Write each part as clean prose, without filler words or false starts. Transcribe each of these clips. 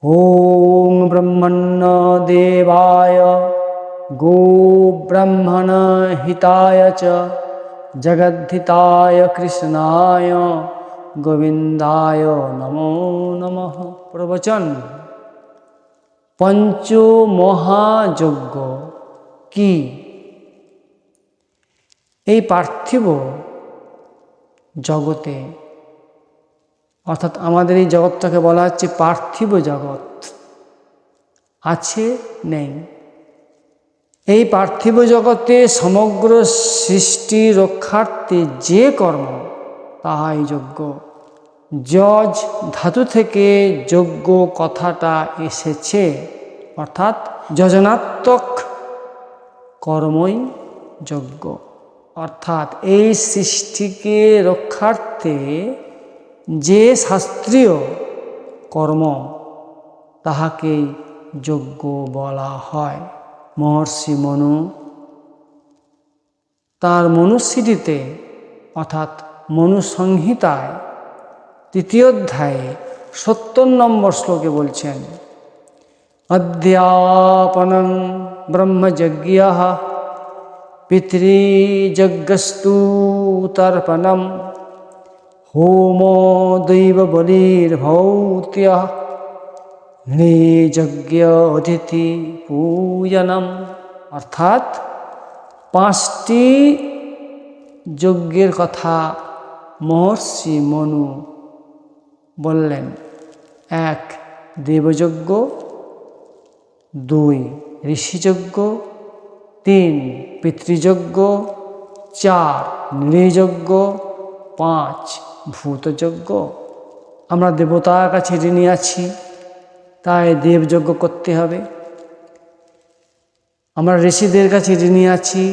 ওং ব্রহ্মণ্য দেবায় গো ব্রাহ্মণ হিতায় চ জগদ্ধিতায় কৃষ্ণায় গোবিন্দায় নমো নমঃ। প্রবচন। পঞ্চমহাযজ্ঞ কি? এই পার্থিব জগতে, অর্থাৎ আমাদের এই জগৎটাকে বলা হচ্ছে পার্থিব জগৎ। আছে নেই, এই পার্থিব জগতে সমগ্র সৃষ্টি রক্ষার্থে যে কর্ম, তাহাই যজ্ঞ। যজ ধাতু থেকে যজ্ঞ কথাটা এসেছে, অর্থাৎ যজনাত্মক কর্মই যজ্ঞ। অর্থাৎ এই সৃষ্টিকে রক্ষার্থে যে শাস্ত্রীয় কর্ম, তাহাকেই যজ্ঞ বলা হয়। মহর্ষি মনু তার মনুস্মৃতিতে, অর্থাৎ মনু সংহিতায় 3 অধ্যায়ে 70 নম্বর শ্লোকে বলছেন, অধ্যাপনং ব্রহ্মযজ্ঞঃ পিতৃযজ্ঞস্তু তর্পণম হোমো দৈব বলির্ভৌত্যঃ নৃযজ্ঞ অতিথি পূজনম। অর্থাৎ 5টি যজ্ঞের কথা মহর্ষি মনু বললেন। 1 দেবযজ্ঞ, 2 ঋষিযজ্ঞ, 3 পিতৃযজ্ঞ, 4 নৃযজ্ঞ, 5 ভূতযজ্ঞ। আমরা দেবতার কাছে ঋণী আছি, তাই দেবযজ্ঞ করতে হবে। আমরা ঋষিদের কাছে ঋণী আছি,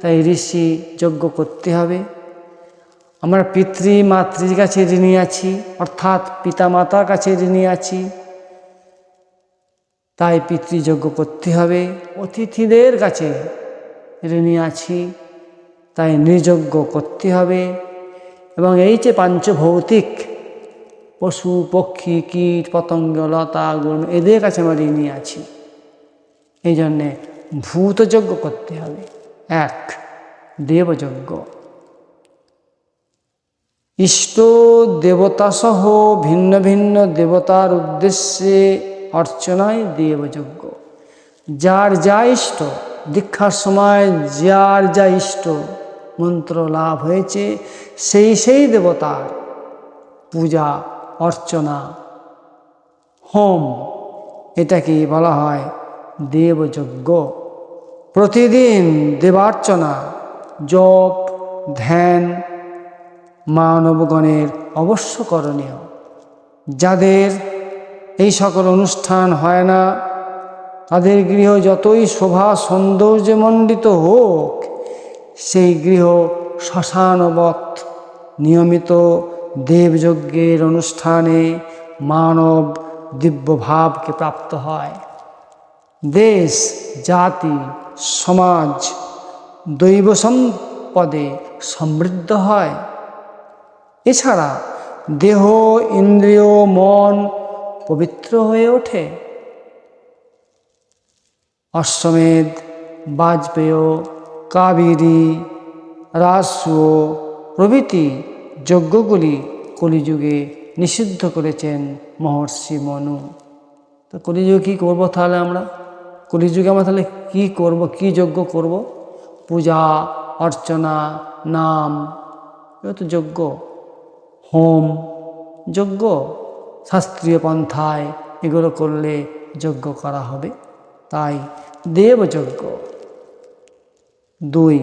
তাই ঋষি যজ্ঞ করতে হবে। আমরা পিতৃমাতৃর কাছে ঋণী আছি, অর্থাৎ পিতামাতার কাছে ঋণী আছি, তাই পিতৃযজ্ঞ করতে হবে। অতিথিদের কাছে ঋণী আছি, তাই নৃযজ্ঞ করতে হবে। এবং এই যে পাঞ্চভৌতিক পশু পক্ষী কীট পতঙ্গ লতা গুণ, এদের কাছে আমরা ঋণী আছি, এই জন্যে ভূতযজ্ঞ করতে হবে। 1 দেবযজ্ঞ। ইষ্ট দেবতাসহ ভিন্ন ভিন্ন দেবতার উদ্দেশ্যে অর্চনায় দেবযজ্ঞ। যার যা ইষ্ট, দীক্ষার সময় যার যা ইষ্ট মন্ত্র লাভ হয়েছে, সেই দেবতার পূজা অর্চনা হোম, এটাকে বলা হয় দেবযজ্ঞ। প্রতিদিন দেবার্চনা জপ ধ্যান মানবগণের অবশ্য করণীয়। যাদের এই সকল অনুষ্ঠান হয় না, তাদের গৃহ যতই শোভা সৌন্দর্যমণ্ডিত হোক, সেই গৃহ শ্মশানবৎ। নিয়মিত দেবযজ্ঞের অনুষ্ঠানে মানব দিব্যভাবকে প্রাপ্ত হয়। দেশ জাতি সমাজ দৈব সম্পদে সমৃদ্ধ হয়। এছাড়া দেহ ইন্দ্রিয় মন পবিত্র হয়ে ওঠে। অশ্বমেধ বাজপেয় কাবেরী রাজসূয় প্রভৃতি যজ্ঞগুলি কলিযুগে নিষিদ্ধ করেছেন মহর্ষি মনু। তো কলিযুগে কী করবো তাহলে? আমরা কলিযুগে আমরা তাহলে কী করব, কী যজ্ঞ করব? পূজা অর্চনা নাম, এগুলো তো যজ্ঞ। হোম যজ্ঞ, শাস্ত্রীয় পন্থায় এগুলো করলে যজ্ঞ করা হবে, তাই দেবযজ্ঞ। 2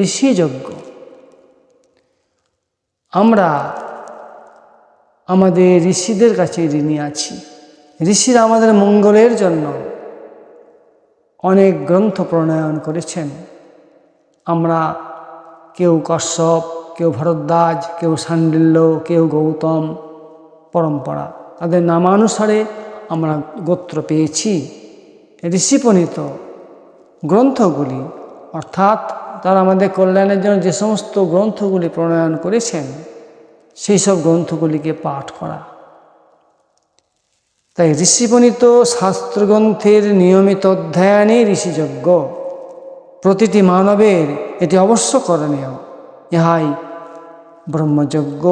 ঋষিযজ্ঞ। আমরা আমাদের ঋষিদের কাছে ঋণী আছি। ঋষিরা আমাদের মঙ্গলের জন্য অনেক গ্রন্থ প্রণয়ন করেছেন। আমরা কেউ কশ্যপ, কেউ ভরদ্বাজ, কেউ শাণ্ডিল্য, কেউ গৌতম পরম্পরা, তাদের নামানুসারে আমরা গোত্র পেয়েছি। ঋষিপ্রণীত গ্রন্থগুলি, অর্থাৎ তারা আমাদের কল্যাণের জন্য যে সমস্ত গ্রন্থগুলি প্রণয়ন করেছেন, সেই সব গ্রন্থগুলিকে পাঠ করা। তাই ঋষিপ্রণীত শাস্ত্রগ্রন্থের নিয়মিত অধ্যয়নে ঋষিযজ্ঞ প্রতিটি মানবের এটি অবশ্য করণীয়। ইহাই ব্রহ্মযজ্ঞ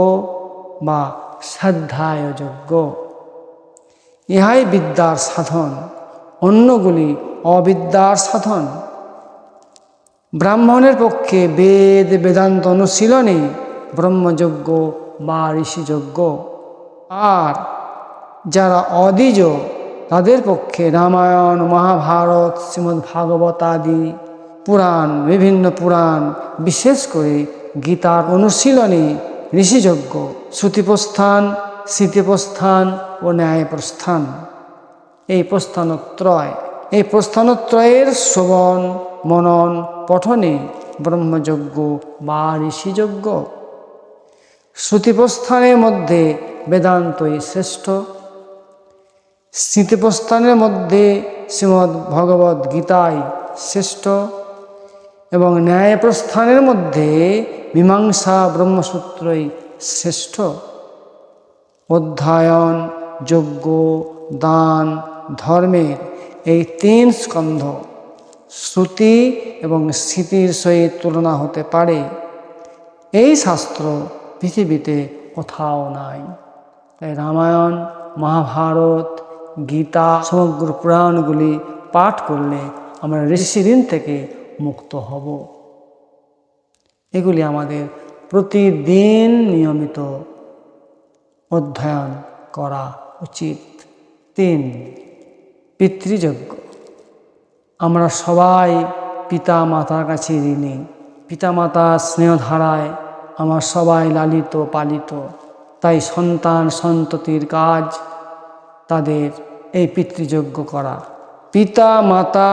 বা স্বাধ্যায় যজ্ঞ। ইহাই বিদ্যার সাধন, অন্যগুলি অবিদ্যার সাধন। ব্রাহ্মণের পক্ষে বেদ বেদান্ত অনুশীলনে ব্রহ্মযজ্ঞ বা ঋষিযজ্ঞ, আর যারা অদ্বিজ তাদের পক্ষে রামায়ণ, মহাভারত, শ্রীমদ্ভাগবত আদি পুরাণ, বিভিন্ন পুরাণ, বিশেষ করে গীতার অনুশীলনে ঋষিযজ্ঞ, শ্রুতিপ্রস্থান, স্মৃতিপ্রস্থান ও ন্যায়প্রস্থান। এই প্রস্থানত্রয়ের শ্রবণ, মনন, পঠনে ব্রহ্মযজ্ঞ বা ঋষিযজ্ঞ। শ্রুতিপ্রস্থানের মধ্যে বেদান্তই শ্রেষ্ঠ, স্মৃতিপ্রস্থানের মধ্যে শ্রীমদ্ ভগবদ্ গীতাই শ্রেষ্ঠ এবং ন্যায়প্রস্থানের মধ্যে মীমাংসা ব্রহ্মসূত্রই শ্রেষ্ঠ। অধ্যয়ন, যজ্ঞ, দান, ধর্মের এই 3 স্কন্ধ শ্রুতি এবং স্মৃতির সহিত তুলনা হতে পারে। এই শাস্ত্র পৃথিবীতে কোথাও নাই। তাই রামায়ণ, মহাভারত, গীতা সমগ্র পুরাণগুলি পাঠ করলে আমরা ঋষিঋণ থেকে মুক্ত হব। এগুলি আমাদের প্রতিদিন নিয়মিত অধ্যয়ন করা উচিত। 3, পিতৃযজ্ঞ। আমরা সবাই পিতা মাতার কাছে ঋণী। পিতা মাতার স্নেহধারায় আমরা সবাই লালিত পালিত। তাই সন্তান সন্ততির কাজ তাদের এই পিতৃযজ্ঞ করা। পিতা মাতা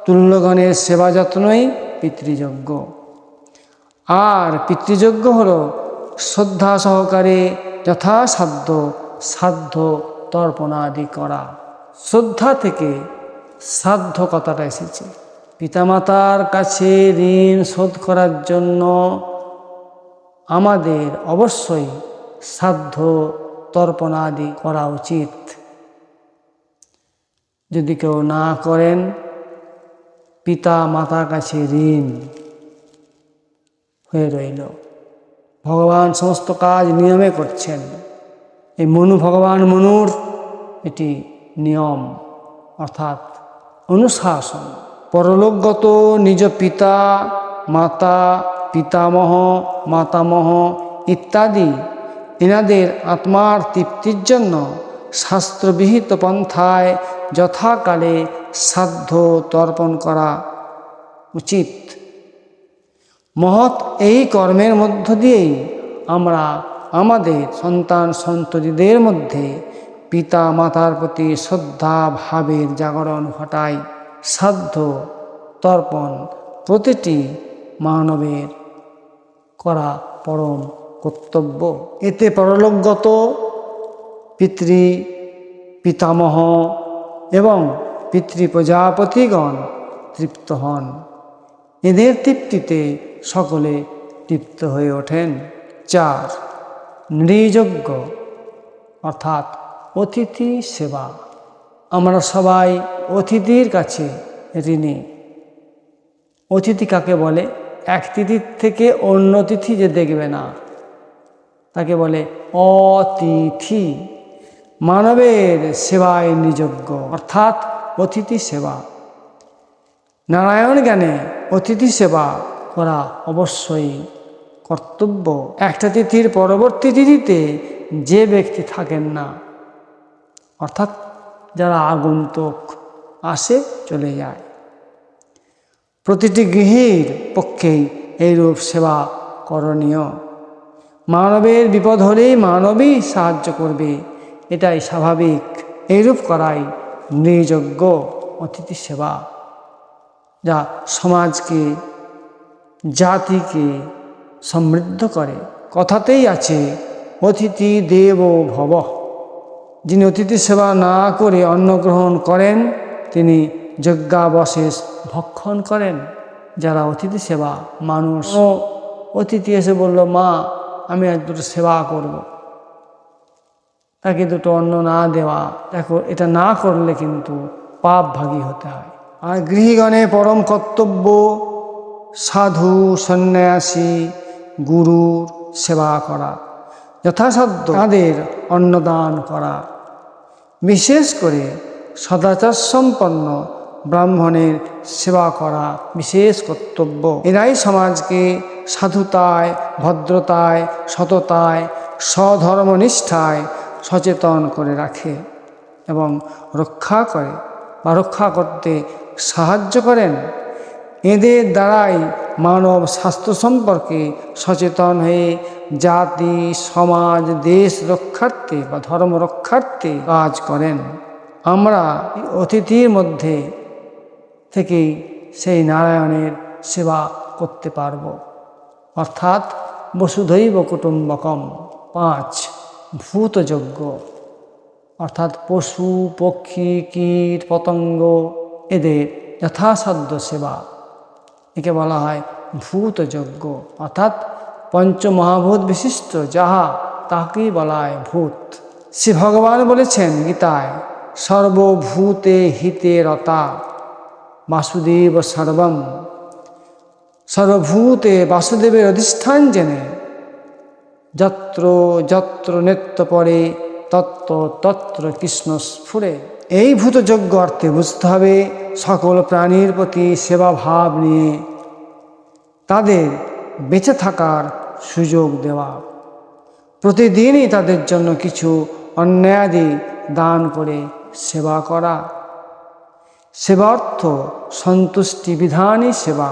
তুল্যগণের সেবা যত্নই পিতৃযজ্ঞ। আর পিতৃযজ্ঞ হল শ্রদ্ধা সহকারে যথাসাধ্য শ্রাদ্ধ তর্পণাদি করা। শ্রদ্ধা থেকে শ্রাদ্ধ কথাটা এসেছে। পিতামাতার কাছে ঋণ শোধ করার জন্য আমাদের অবশ্যই শ্রাদ্ধ তর্পণাদি করা উচিত। যদি কেউ না করেন, পিতা মাতার কাছে ঋণ হয়ে রইল। ভগবান সমস্ত কাজ নিয়মে করছেন। এই ভগবান মনুর এটি নিয়ম, অর্থাৎ অনুশাসন। পরলোকগত নিজ পিতা মাতা, পিতামহ, মাতামহ ইত্যাদি এনাদের আত্মার তৃপ্তির জন্য শাস্ত্রবিহিত পন্থায় যথাকালে শ্রাদ্ধ তর্পণ করা উচিত। মহৎ এই কর্মের মধ্য দিয়েই আমরা আমাদের সন্তান সন্ততিদের মধ্যে পিতা মাতার প্রতি শ্রদ্ধা ভাবের জাগরণ ঘটাই। শ্রাদ্ধ তর্পণ প্রতিটি মানবের করা পরম কর্তব্য। এতে পরলোকগত পিতামহ এবং প্রজাপতিগণ তৃপ্ত হন। এদের তৃপ্তিতে সকলে তৃপ্ত হয়ে ওঠেন। 4, নৃযজ্ঞ অর্থাৎ অতিথি সেবা। আমরা সবাই অতিথির কাছে ঋণী। অতিথি কাকে বলে? এক তিথির থেকে অন্য তিথি যে দেখবে না, তাকে বলে অতিথি। মানবের সেবায় নিযজ্ঞ অর্থাৎ অতিথি সেবা। নারায়ণ জ্ঞানে অতিথি সেবা করা অবশ্যই কর্তব্য। একটা তিথির পরবর্তী তিথিতে যে ব্যক্তি থাকেন না, অর্থাৎ যারা আগন্তুক আসে চলে যায়, প্রতিটি গৃহীর পক্ষেই এইরূপ সেবা করণীয়। মানবের বিপদ হলেই মানবই সাহায্য করবে, এটাই স্বাভাবিক। এইরূপ করাই নৃযজ্ঞ, অতিথি সেবা, যা সমাজকে জাতিকে সমৃদ্ধ করে। কথাতেই আছে অতিথি দেবো ভব। যিনি অতিথি সেবা না করে অন্ন গ্রহণ করেন তিনি যজ্ঞাবশেষ ভক্ষণ করেন। যারা অতিথি সেবা, মানুষ অতিথি এসে বলল, মা আমি আজ দুটো সেবা করব, তাকে দুটো অন্ন না দেওয়া, দেখো এটা না করলে কিন্তু পাপ ভাগী হতে হয়। আর গৃহীগণে পরম কর্তব্য সাধু সন্ন্যাসী গুরুর সেবা করা, যথাসাধ্য তাদের অন্নদান করা, বিশেষ করে সদাচার সম্পন্ন ব্রাহ্মণের সেবা করা বিশেষ কর্তব্য। এরাই সমাজকে সাধুতায়, ভদ্রতায়, সততায়, স্বধর্মনিষ্ঠায় সচেতন করে রাখে এবং রক্ষা করে বা রক্ষা করতে সাহায্য করেন। এদের দ্বারাই মানব স্বাস্থ্য সম্পর্কে সচেতন হয়ে জাতি, সমাজ, দেশ রক্ষার্থে বা ধর্ম রক্ষার্থে কাজ করেন। আমরা অতিথির মধ্যে থেকেই সেই নারায়ণের সেবা করতে পারব, অর্থাৎ বসুধৈব কুটুম্বকম। 5 ভূতযজ্ঞ, অর্থাৎ পশু পক্ষী কীট পতঙ্গ এদের যথাসাধ্য সেবা, একে বলা হয় ভূতযজ্ঞ। অর্থাৎ পঞ্চমহাভূত বিশিষ্ট যাহা তাকেই বলা হয় ভূত। শ্রী ভগবান বলেছেন গীতায়, সর্বভূতে হিতে রতা বাসুদেব সর্বম। সর্বভূতে বাসুদেবের অধিষ্ঠান জেনে যত্র যত্র নেত্য পরে তত্র তত্র কৃষ্ণ স্ফুরে। এই ভূতযজ্ঞ অর্থে বুঝতে হবে সকল প্রাণীর প্রতি সেবাভাব নিয়ে তাদের বেঁচে থাকার সুযোগ দেওয়া, প্রতিদিনই তাদের জন্য কিছু অন্যায়াদি দান করে সেবা করা। সেবা অর্থ সন্তুষ্টি বিধানই সেবা।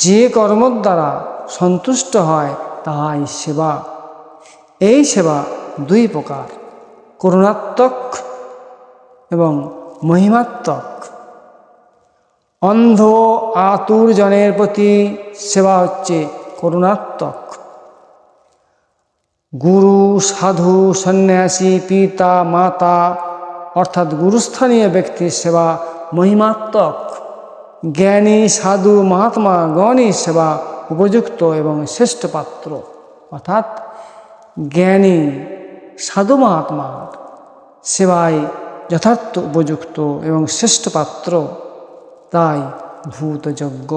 যে কর্মর দ্বারা সন্তুষ্ট হয় তাহাই সেবা। এই সেবা 2 প্রকার, করুণাত্মক এবং মহিমাত্মক। অন্ধ আতুর জনের প্রতি সেবা হচ্ছে করুণাত্মক। গুরু, সাধু, সন্ন্যাসী, পিতা, মাতা অর্থাৎ গুরুস্থানীয় ব্যক্তির সেবা মহিমাত্মক। জ্ঞানী, সাধু, মহাত্মা গণের সেবা উপযুক্ত এবং শ্রেষ্ঠ পাত্র, অর্থাৎ জ্ঞানী সাধু মহাত্মার সেবায় যথার্থ উপযুক্ত এবং শ্রেষ্ঠ পাত্র, তাই ভূতযজ্ঞ।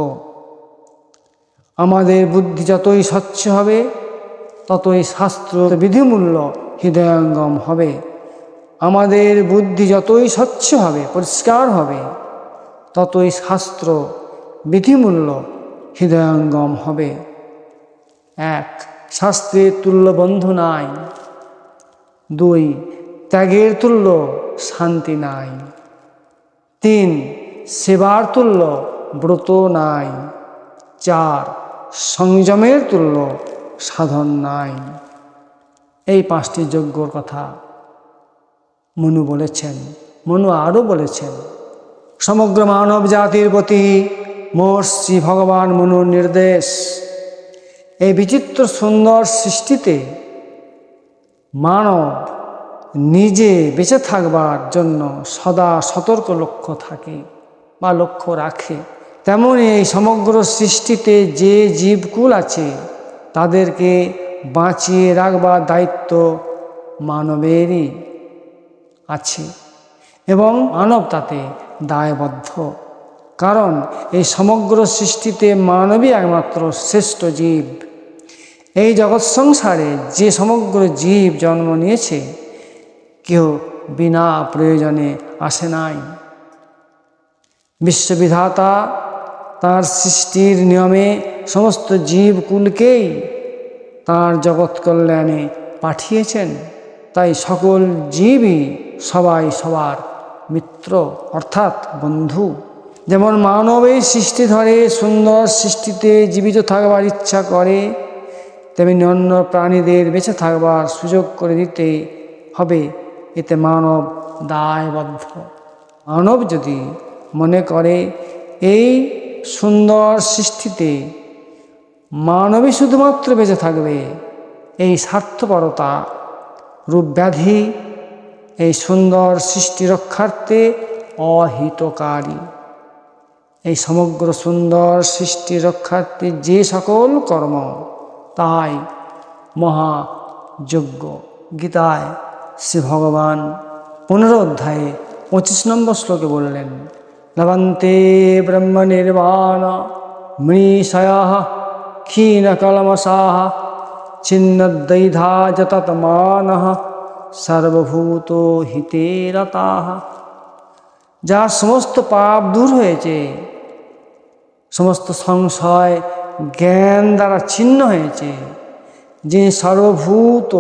আমাদের বুদ্ধি যতই স্বচ্ছ হবে ততই শাস্ত্র বিধিমূল্য হৃদয়ঙ্গম হবে। আমাদের বুদ্ধি যতই স্বচ্ছ হবে, পরিষ্কার হবে, ততই শাস্ত্র বিধিমূল্য হৃদয়ঙ্গম হবে। 1 শাস্ত্রের তুল্য বন্ধু নাই। 2 ত্যাগের তুল্য শান্তি নাই। 3 সেবার তুল্য ব্রত নাই। 4 সংযমের তুল্য সাধন নাই। এই 5টি যজ্ঞর কথা মনু বলেছেন। মনু আরও বলেছেন, সমগ্র মানব জাতির প্রতি মোর শ্রী ভগবান মনুর নির্দেশ। এই বিচিত্র সুন্দর সৃষ্টিতে মানব নিজে বেঁচে থাকবার জন্য সদা সতর্ক লক্ষ্য থাকে বা লক্ষ্য রাখে। তেমনি এই সমগ্র সৃষ্টিতে যে জীবকুল আছে তাদেরকে বাঁচিয়ে রাখবার দায়িত্ব মানবেরই আছে এবং মানব তাতে দায়বদ্ধ। কারণ এই সমগ্র সৃষ্টিতে মানবই একমাত্র শ্রেষ্ঠ জীব। এই জগৎ সংসারে যে সমগ্র জীব জন্ম নিয়েছে কেউ বিনা প্রয়োজনে আসে নাই। বিশ্ববিধাতা তার সৃষ্টির নিয়মে সমস্ত জীবকুলকেই তার জগৎ কল্যাণে পাঠিয়েছেন। তাই সকল জীবই সবাই সবার মিত্র অর্থাৎ বন্ধু। যেমন মানব এই সৃষ্টি ধরে সুন্দর সৃষ্টিতে জীবিত থাকবার ইচ্ছা করে, তেমনি অন্য প্রাণীদের বেঁচে থাকবার সুযোগ করে দিতে হবে। এতে মানব দায়বদ্ধ। মানব যদি মনে করে এই সুন্দর সৃষ্টিতে মানবই শুধুমাত্র বেঁচে থাকবে, এই স্বার্থপরতা রূপ ব্যাধি এই সুন্দর সৃষ্টি রক্ষার্থে অহিতকারী। এই সমগ্র সুন্দর সৃষ্টি রক্ষার্থে যে সকল কর্ম তাই মহাযজ্ঞ। গীতায় শ্রী ভগবান 15 অধ্যায়ে 25 নম্বর শ্লোকে বললেন, লভন্তে ব্রহ্ম নির্বাণ মৃষয়াঃ ক্ষীণকলমষাঃ ছিন্নদ্বৈধা যততমানঃ সর্বভূত হিতে রতাঃ। যার সমস্ত পাপ দূর হয়েছে, সমস্ত সংশয় জ্ঞান দ্বারা ছিন্ন হয়েছে, যিনি সর্বভূত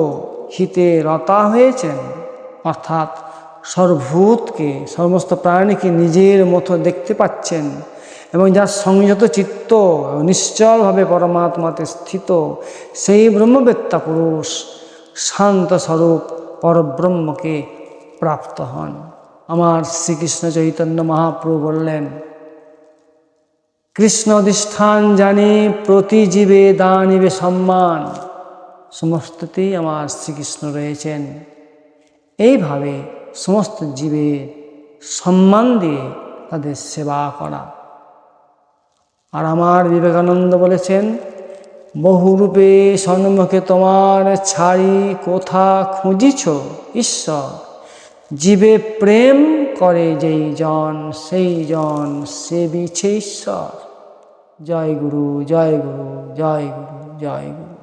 হিতে রতা হয়েছেন, অর্থাৎ সর্বভূতকে সমস্ত প্রাণীকে নিজের মতো দেখতে পাচ্ছেন, এবং যার সংযত চিত্ত নিশ্চলভাবে পরমাত্মাতে স্থিত, সেই ব্রহ্মবেত্তা পুরুষ শান্ত স্বরূপ পরব্রহ্মকে প্রাপ্ত হন। আমার শ্রীকৃষ্ণ চৈতন্য মহাপ্রভু বললেন, কৃষ্ণ অধিষ্ঠান জানি প্রতি জীবে দানিবে সম্মান। সমস্ততেই আমার শ্রীকৃষ্ণ রয়েছেন। এইভাবে সমস্ত জীবের সম্মান দিয়ে তাদের সেবা করা। আর আমার বিবেকানন্দ বলেছেন, বহুরূপে সন্মুখে তোমার ছাড়ি কোথা খুঁজিছ ঈশ্বর, জীবে প্রেম করে যেই জন সেই জন সেবিছে ঈশ্বর। জয় গুরু, জয় গুরু, জয় গুরু, জয় গুরু।